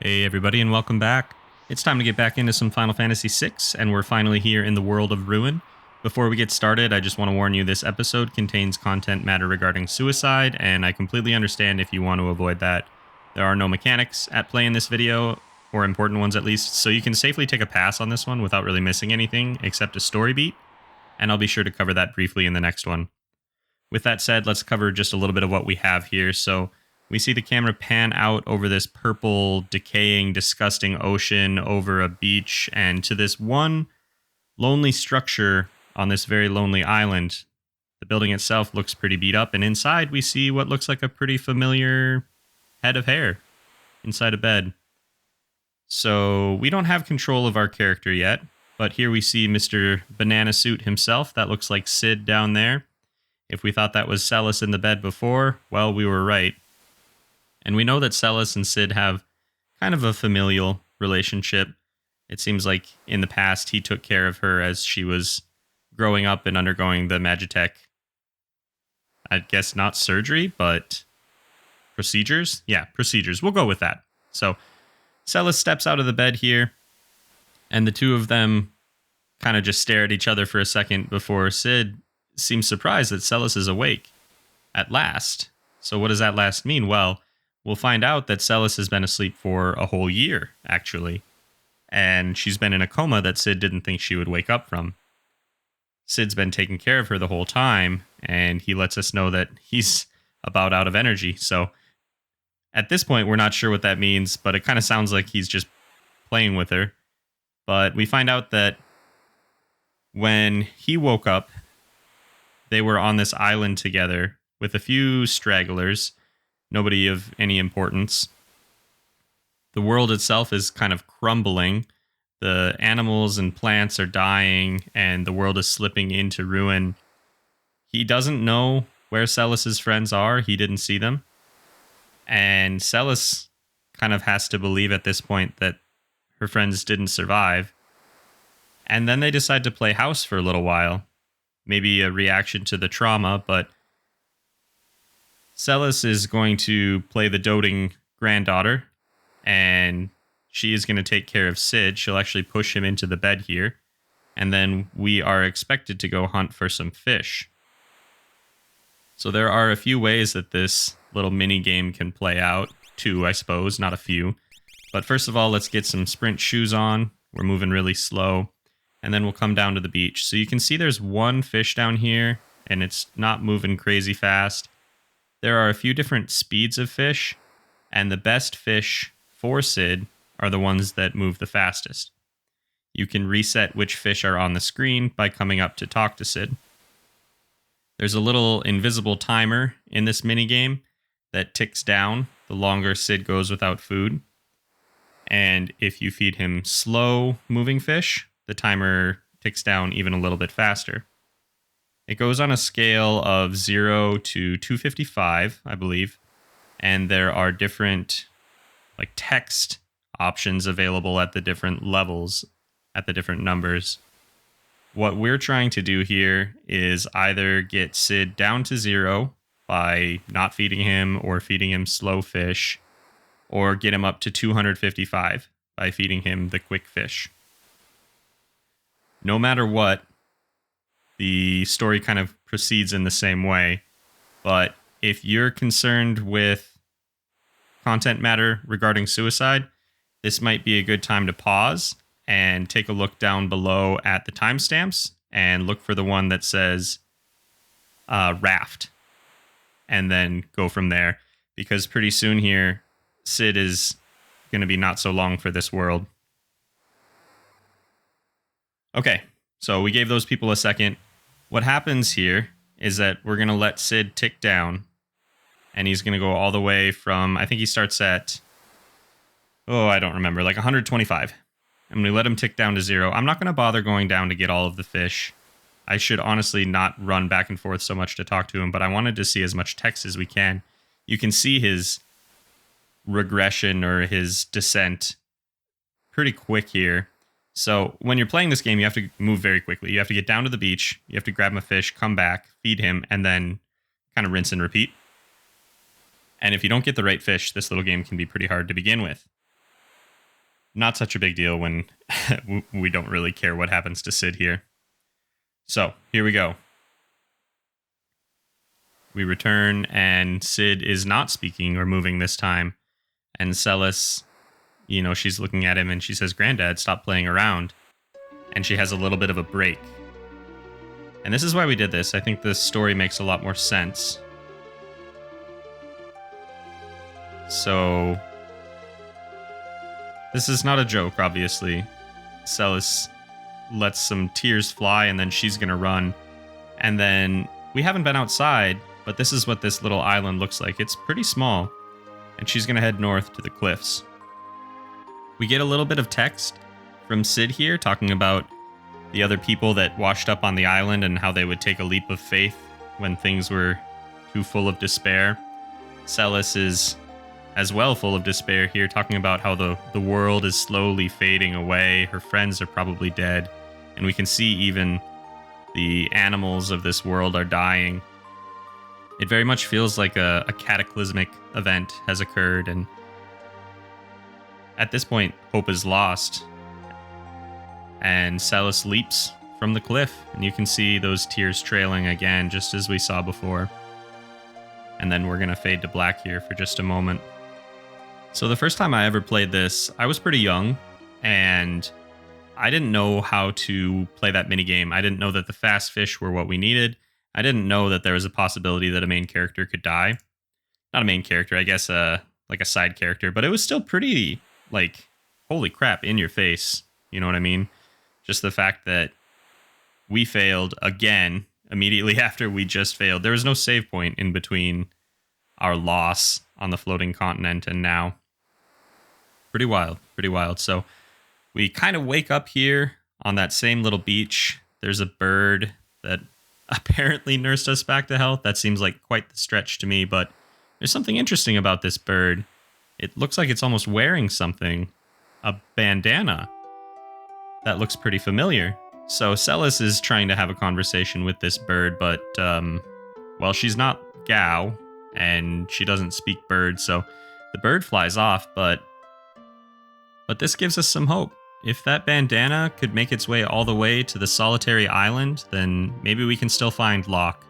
Hey everybody and welcome back. It's time to get back into some Final Fantasy VI, and we're finally here in the world of Ruin. Before we get started, I just want to warn you this episode contains content matter regarding suicide, and I completely understand if you want to avoid that. There are no mechanics at play in this video, or important ones at least, so you can safely take a pass on this one without really missing anything except a story beat, and I'll be sure to cover that briefly in the next one. With that said, let's cover just a little bit of what we have here. So we see the camera pan out over this purple, decaying, disgusting ocean, over a beach, and to this one lonely structure on this very lonely island. The building itself looks pretty beat up, and inside we see what looks like a pretty familiar head of hair inside a bed. So we don't have control of our character yet, but here we see Mr. Banana Suit himself. That looks like Sid down there. If we thought that was Celes in the bed before, well, we were right. And we know that Celes and Sid have kind of a familial relationship. It seems like in the past he took care of her as she was growing up and undergoing the Magitech, I guess not surgery, but procedures? Yeah, procedures. We'll go with that. So Celes steps out of the bed here, and the two of them kind of just stare at each other for a second before Sid seems surprised that Celes is awake at last. So what does that last mean? Well, we'll find out that Celes has been asleep for a whole year, actually. And she's been in a coma that Sid didn't think she would wake up from. Sid's been taking care of her the whole time, and he lets us know that he's about out of energy. So at this point, we're not sure what that means, but it kind of sounds like he's just playing with her. But we find out that when he woke up, they were on this island together with a few stragglers, nobody of any importance. The world itself is kind of crumbling. The animals and plants are dying, and the world is slipping into ruin. He doesn't know where Celes' friends are. He didn't see them. And Celes kind of has to believe at this point that her friends didn't survive. And then they decide to play house for a little while. Maybe a reaction to the trauma, but Celes is going to play the doting granddaughter, and she is going to take care of Sid. She'll actually push him into the bed here, and then we are expected to go hunt for some fish. So there are a few ways that this little mini game can play out. Two, I suppose, not a few. But first of all, let's get some sprint shoes on. We're moving really slow. And then we'll come down to the beach. So you can see there's one fish down here, and it's not moving crazy fast. There are a few different speeds of fish, and the best fish for Sid are the ones that move the fastest. You can reset which fish are on the screen by coming up to talk to Sid. There's a little invisible timer in this minigame that ticks down the longer Sid goes without food. And if you feed him slow-moving fish, the timer ticks down even a little bit faster. It goes on a scale of 0 to 255, I believe, and there are different text options available at the different levels, at the different numbers. What we're trying to do here is either get Sid down to 0 by not feeding him or feeding him slow fish, or get him up to 255 by feeding him the quick fish. No matter what, the story kind of proceeds in the same way. But if you're concerned with content matter regarding suicide, this might be a good time to pause and take a look down below at the timestamps and look for the one that says Raft, and then go from there. Because pretty soon here, Sid is going to be not so long for this world. Okay, so we gave those people a second. What happens here is that we're going to let Sid tick down, and he's going to go all the way from, I think he starts at, I don't remember, 125. I'm going to let him tick down to 0. I'm not going to bother going down to get all of the fish. I should honestly not run back and forth so much to talk to him, but I wanted to see as much text as we can. You can see his regression or his descent pretty quick here. So when you're playing this game, you have to move very quickly. You have to get down to the beach, you have to grab him a fish, come back, feed him, and then kind of rinse and repeat. And if you don't get the right fish, this little game can be pretty hard to begin with. not such a big deal when we don't really care what happens to Cid here. So, here we go. We return, and Cid is not speaking or moving this time. And Celes, she's looking at him and she says, "Granddad, stop playing around." And she has a little bit of a break. And this is why we did this. I think this story makes a lot more sense. So, this is not a joke, obviously. Celes lets some tears fly, and then she's going to run. And then, we haven't been outside, but this is what this little island looks like. It's pretty small. And she's going to head north to the cliffs. We get a little bit of text from Cid here, talking about the other people that washed up on the island and how they would take a leap of faith when things were too full of despair. Celes is as well full of despair here, talking about how the world is slowly fading away. Her friends are probably dead. And we can see even the animals of this world are dying. It very much feels like a cataclysmic event has occurred, and at this point, hope is lost. And Celes leaps from the cliff, and you can see those tears trailing again, just as we saw before. And then we're going to fade to black here for just a moment. So the first time I ever played this, I was pretty young, and I didn't know how to play that minigame. I didn't know that the fast fish were what we needed. I didn't know that there was a possibility that a main character could die. Not a main character, I guess, like a side character, but it was still pretty, holy crap, in your face. You know what I mean? Just the fact that we failed again immediately after we just failed. There was no save point in between our loss on the floating continent and now. Pretty wild, pretty wild. So we kind of wake up here on that same little beach. There's a bird that apparently nursed us back to health. That seems like quite the stretch to me, but there's something interesting about this bird. It looks like it's almost wearing something, a bandana. That looks pretty familiar. So Celes is trying to have a conversation with this bird, but, she's not Gao, and she doesn't speak bird, so the bird flies off, but this gives us some hope. If that bandana could make its way all the way to the solitary island, then maybe we can still find Locke.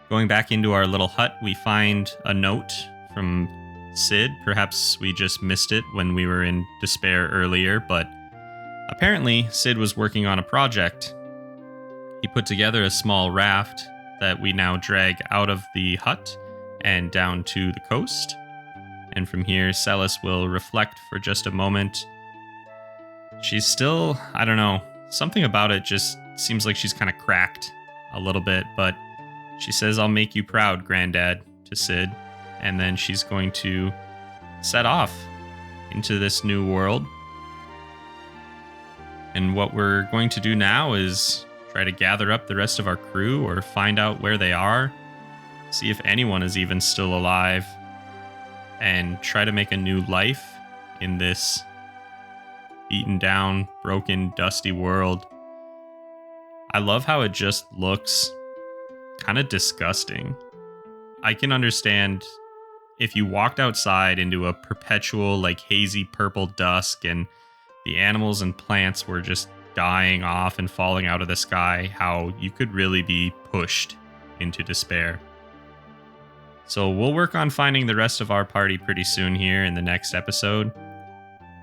Going back into our little hut, we find a note from Cid. Perhaps we just missed it when we were in despair earlier, but apparently Cid was working on a project. He put together a small raft that we now drag out of the hut and down to the coast. And from here, Celes will reflect for just a moment. She's still, I don't know, something about it just seems like she's kind of cracked a little bit, but she says, "I'll make you proud, Granddad," to Cid. And then she's going to set off into this new world. And what we're going to do now is try to gather up the rest of our crew or find out where they are, see if anyone is even still alive, and try to make a new life in this beaten down, broken, dusty world. I love how it just looks kind of disgusting. I can understand if you walked outside into a perpetual, hazy purple dusk and the animals and plants were just dying off and falling out of the sky, how you could really be pushed into despair. So we'll work on finding the rest of our party pretty soon here in the next episode.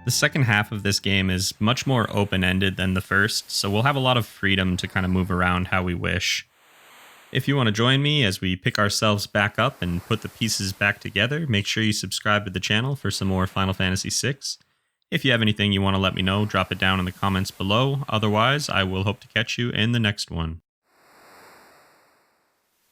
The second half of this game is much more open-ended than the first, so we'll have a lot of freedom to kind of move around how we wish. If you want to join me as we pick ourselves back up and put the pieces back together, make sure you subscribe to the channel for some more Final Fantasy VI. If you have anything you want to let me know, drop it down in the comments below. Otherwise, I will hope to catch you in the next one.